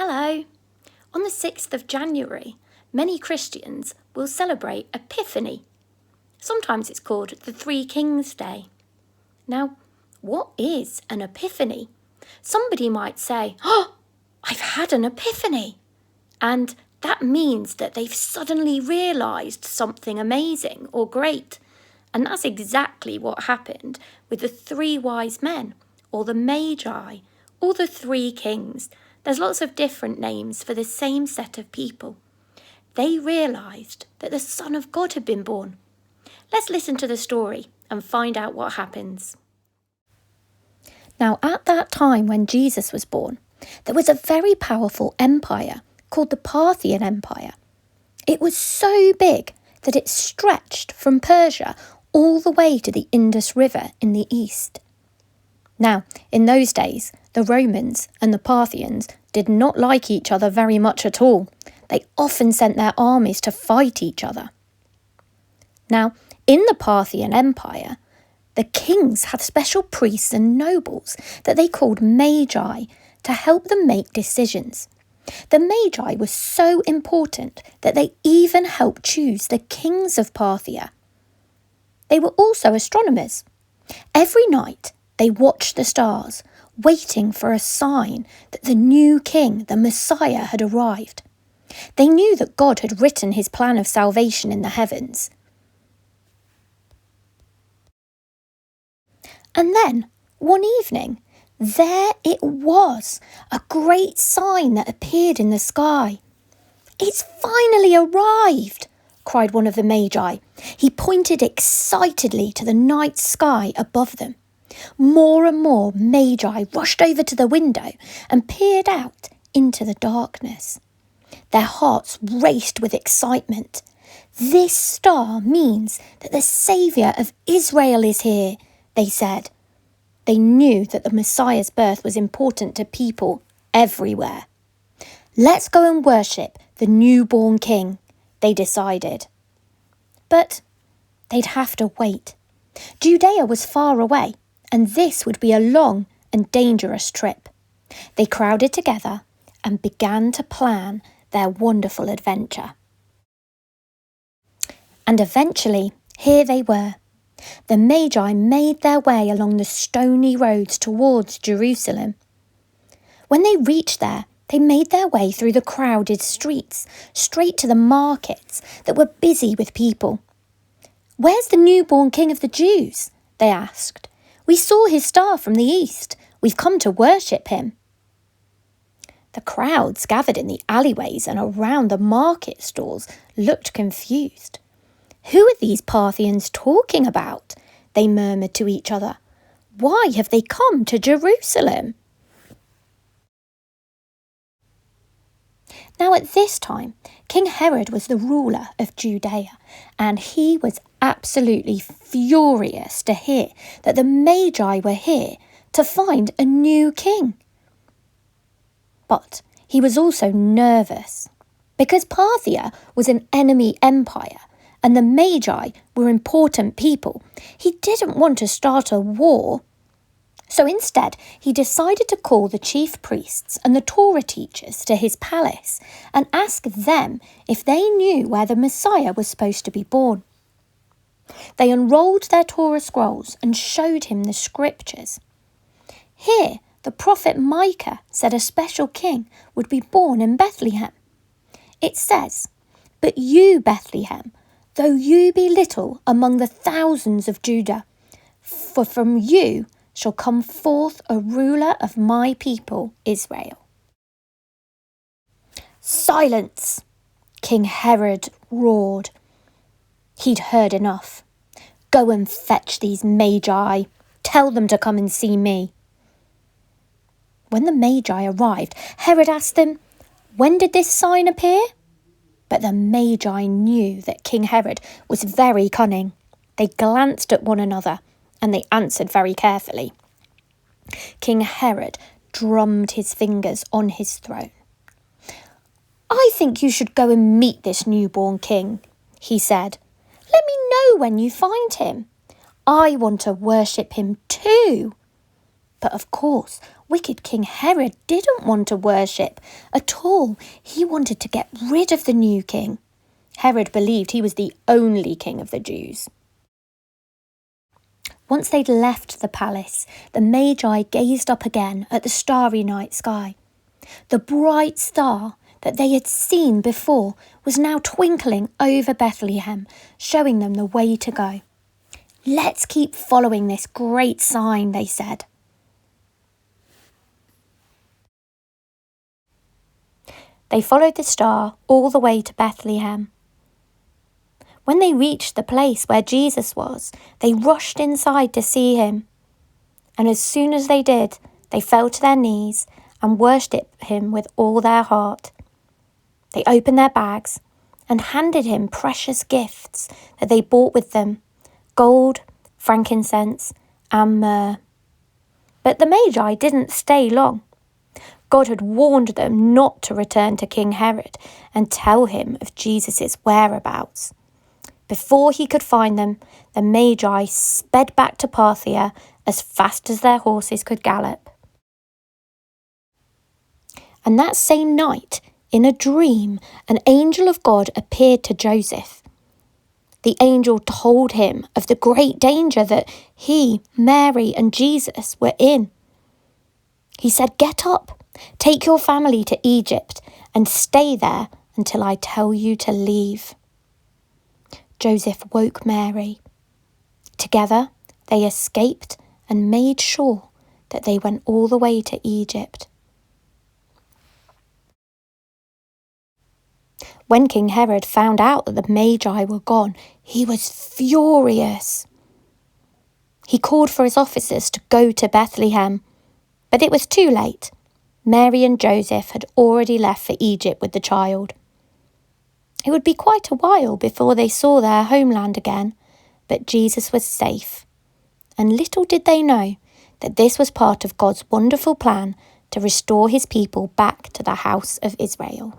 Hello. On the 6th of January, many Christians will celebrate Epiphany. Sometimes it's called the Three Kings Day. Now, what is an epiphany? Somebody might say, "Oh, I've had an epiphany." And that means that they've suddenly realised something amazing or great. And that's exactly what happened with the three wise men, or the Magi, or the three kings. There's lots of different names for the same set of people. They realised that the Son of God had been born. Let's listen to the story and find out what happens. Now, at that time when Jesus was born, there was a very powerful empire called the Parthian Empire. It was so big that it stretched from Persia all the way to the Indus River in the east. Now, in those days, the Romans and the Parthians did not like each other very much at all. They often sent their armies to fight each other. Now, in the Parthian Empire, the kings had special priests and nobles that they called Magi to help them make decisions. The Magi were so important that they even helped choose the kings of Parthia. They were also astronomers. Every night they watched the stars, waiting for a sign that the new king, the Messiah, had arrived. They knew that God had written his plan of salvation in the heavens. And then, one evening, there it was, a great sign that appeared in the sky. "It's finally arrived," cried one of the Magi. He pointed excitedly to the night sky above them. More and more Magi rushed over to the window and peered out into the darkness. Their hearts raced with excitement. "This star means that the Saviour of Israel is here," they said. They knew that the Messiah's birth was important to people everywhere. "Let's go and worship the newborn king," they decided. But they'd have to wait. Judea was far away, and this would be a long and dangerous trip. They crowded together and began to plan their wonderful adventure. And eventually, here they were. The Magi made their way along the stony roads towards Jerusalem. When they reached there, they made their way through the crowded streets, straight to the markets that were busy with people. "Where's the newborn king of the Jews?" they asked. "We saw his star from the east. We've come to worship him." The crowds gathered in the alleyways and around the market stalls looked confused. "Who are these Parthians talking about?" they murmured to each other. "Why have they come to Jerusalem?" Now at this time, King Herod was the ruler of Judea, and he was absolutely furious to hear that the Magi were here to find a new king. But he was also nervous, because Parthia was an enemy empire, and the Magi were important people. He didn't want to start a war. So instead, he decided to call the chief priests and the Torah teachers to his palace and ask them if they knew where the Messiah was supposed to be born. They unrolled their Torah scrolls and showed him the scriptures. Here, the prophet Micah said a special king would be born in Bethlehem. It says, "But you, Bethlehem, though you be little among the thousands of Judah, for from you shall come forth a ruler of my people Israel." "Silence!" King Herod roared. He'd heard enough. "Go and fetch these Magi. Tell them to come and see me." When the Magi arrived, Herod asked them, "When did this sign appear?" But the Magi knew that King Herod was very cunning. They glanced at one another and they answered very carefully. King Herod drummed his fingers on his throne. "I think you should go and meet this newborn king," he said. "Let me know when you find him. I want to worship him too." But of course, Wicked King Herod didn't want to worship at all. He wanted to get rid of the new king. Herod believed he was the only king of the Jews. Once they'd left the palace, the Magi gazed up again at the starry night sky. The bright star that they had seen before was now twinkling over Bethlehem, showing them the way to go. "Let's keep following this great sign," they said. They followed the star all the way to Bethlehem. When they reached the place where Jesus was, they rushed inside to see him. And as soon as they did, they fell to their knees and worshipped him with all their heart. They opened their bags and handed him precious gifts that they brought with them: gold, frankincense, and myrrh. But the Magi didn't stay long. God had warned them not to return to King Herod and tell him of Jesus' whereabouts. Before he could find them, the Magi sped back to Parthia as fast as their horses could gallop. And that same night, in a dream, an angel of God appeared to Joseph. The angel told him of the great danger that he, Mary, and Jesus were in. He said, "Get up. Take your family to Egypt and stay there until I tell you to leave." Joseph woke Mary. Together, they escaped and made sure that they went all the way to Egypt. When King Herod found out that the Magi were gone, he was furious. He called for his officers to go to Bethlehem, but it was too late. Mary and Joseph had already left for Egypt with the child. It would be quite a while before they saw their homeland again, but Jesus was safe. And little did they know that this was part of God's wonderful plan to restore his people back to the house of Israel.